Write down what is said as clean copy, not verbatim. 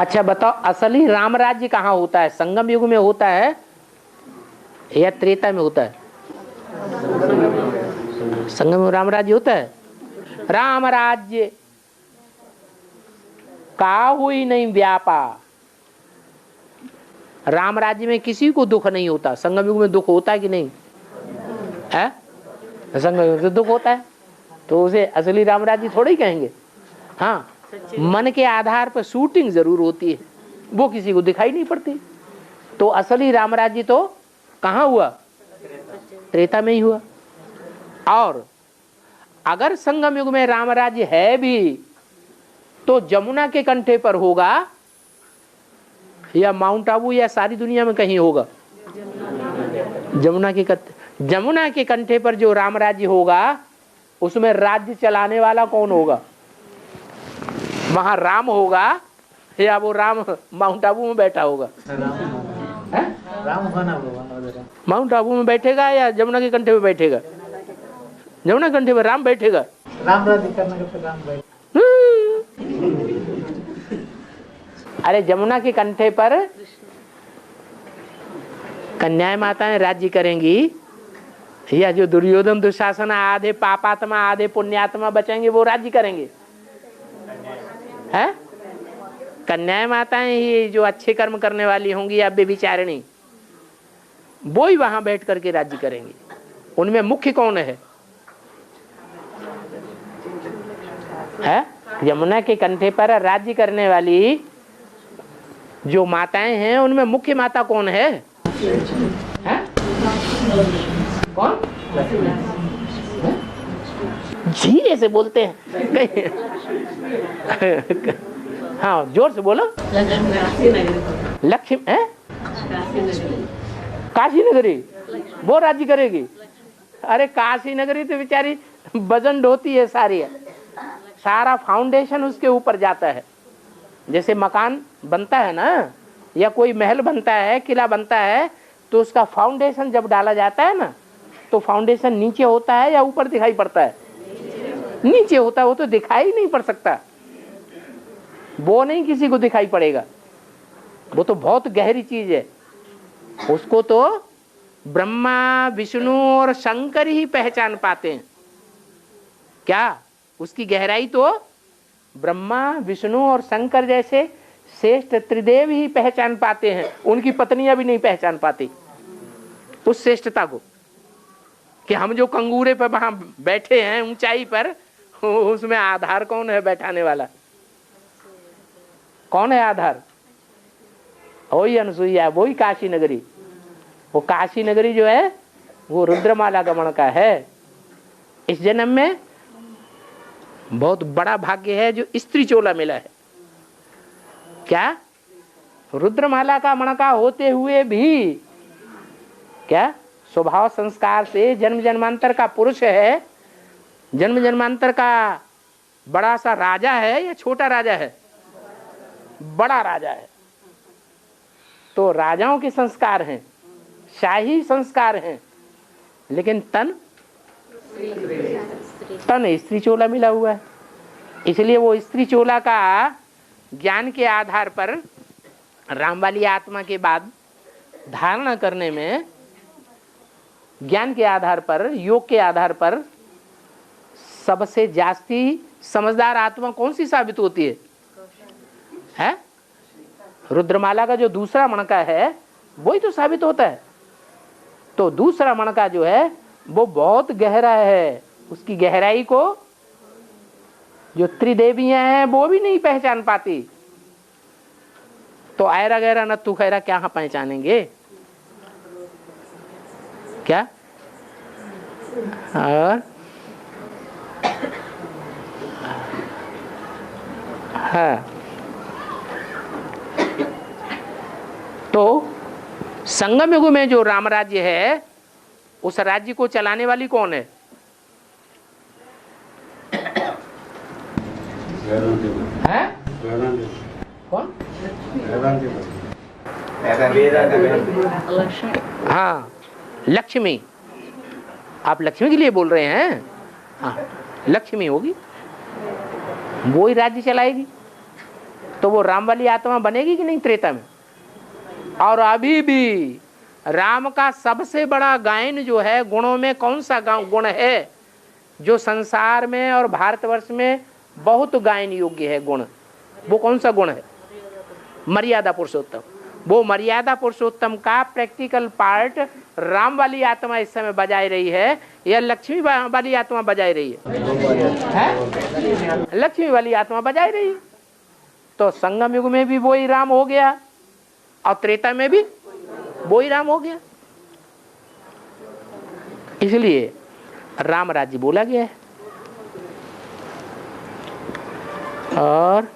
अच्छा बताओ, असली राम राज्य कहाँ होता है? संगम युग में होता है या त्रेता में होता है? संगम में राम राज्य होता है। राम राज्य काहू ही नहीं व्यापा। राम राज्य में किसी को दुख नहीं होता। संगम युग में दुख होता है कि नहीं है? संगम युग में दुख होता है तो उसे असली राम राज्य थोड़ा ही कहेंगे। हाँ, मन के आधार पर शूटिंग जरूर होती है, वो किसी को दिखाई नहीं पड़ती। तो असली राम राज्य तो कहाँ हुआ? त्रेता में ही हुआ। और अगर संगम युग में राम राज्य है भी तो जमुना के कंठे पर होगा या माउंट आबू या सारी दुनिया में कहीं होगा? जमुना के कंठे पर जो राम राज्य होगा उसमें राज्य चलाने वाला कौन होगा? वहां राम होगा या वो राम माउंट आबू में बैठा होगा? माउंट आबू में बैठेगा या जमुना के कंठे पे बैठेगा? जमुना के कंठे पे राम बैठेगा। राम राज्य करने के राम बैठ। अरे जमुना के कंठे पर कन्याएं माताएं राज्य करेंगी या जो दुर्योधन दुशासन आधे पापात्मा आधे पुण्यात्मा बचेंगे वो राज्य करेंगे? हैं? कन्याएं माताएं ही जो अच्छे कर्म करने वाली होंगी या बेविचारिणी, वो ही वहां बैठ करके राज्य करेंगी। उनमें मुख्य कौन है? यमुना के कंठे पर राज्य करने वाली जो माताएं हैं उनमें मुख्य माता कौन है? कौन? धीरे से बोलते हैं। हाँ जोर से बोलो। लक्ष्मी है? काशी नगरी वो राज्य करेगी? अरे काशी नगरी तो बेचारी वजन ढोती है सारी, सारा फाउंडेशन उसके ऊपर जाता है। जैसे मकान बनता है ना या कोई महल बनता है, किला बनता है, तो उसका फाउंडेशन जब डाला जाता है ना तो फाउंडेशन नीचे होता है या ऊपर दिखाई पड़ता है? नीचे होता है। वो तो दिखाई नहीं पड़ सकता, वो नहीं किसी को दिखाई पड़ेगा, वो तो बहुत गहरी चीज है। उसको तो ब्रह्मा विष्णु और शंकर ही पहचान पाते हैं। क्या? उसकी गहराई तो ब्रह्मा विष्णु और शंकर जैसे श्रेष्ठ त्रिदेव ही पहचान पाते हैं। उनकी पत्नियां भी नहीं पहचान पाती उस श्रेष्ठता को कि हम जो कंगूरे पर वहां बैठे हैं ऊंचाई पर, उसमें आधार कौन है बैठाने वाला? कौन है आधार? वही अनसुईया, वही काशी नगरी। वो काशी नगरी जो है वो रुद्रमाला गमन का है। इस जन्म में बहुत बड़ा भाग्य है जो स्त्री चोला मिला है। क्या? रुद्रमाला का मणका होते हुए भी क्या स्वभाव संस्कार से जन्म जन्मांतर का पुरुष है, जन्म जन्मांतर का बड़ा सा राजा है या छोटा राजा है? बड़ा राजा है। तो राजाओं के संस्कार हैं, शाही संस्कार हैं, लेकिन तन स्त्री चोला मिला हुआ है। इसलिए वो स्त्री चोला का ज्ञान के आधार पर राम वाली आत्मा के बाद धारणा करने में, ज्ञान के आधार पर, योग के आधार पर सबसे जास्ती समझदार आत्मा कौन सी साबित होती है? रुद्रमाला का जो दूसरा मणका है वही तो साबित होता है। तो दूसरा मणका जो है वो बहुत गहरा है। उसकी गहराई को जो त्रिदेवियां हैं वो भी नहीं पहचान पाती। तो आयरा गहरा नत्थु खैरा क्या पहचानेंगे? क्या? और हाँ, तो संगम युग में जो राम राज्य है उस राज्य को चलाने वाली कौन है? कौन? हाँ, लक्ष्मी। आप लक्ष्मी के लिए बोल रहे हैं? हाँ, लक्ष्मी होगी, वो ही राज्य चलाएगी। तो वो राम वाली आत्मा बनेगी कि नहीं त्रेता में? और अभी भी राम का सबसे बड़ा गायन जो है, गुणों में कौन सा गुण है जो संसार में और भारतवर्ष में बहुत गायन योग्य है गुण? वो कौन सा गुण है? मर्यादा पुरुषोत्तम। वो मर्यादा पुरुषोत्तम का प्रैक्टिकल पार्ट राम वाली आत्मा इस समय बजाई रही है या लक्ष्मी वाली आत्मा बजाई रही है? लक्ष्मी वाली आत्मा बजाई रही है। तो संगम युग में भी वही राम हो गया और त्रेता में भी वही राम हो गया। इसलिए राम राज्य बोला गया है। और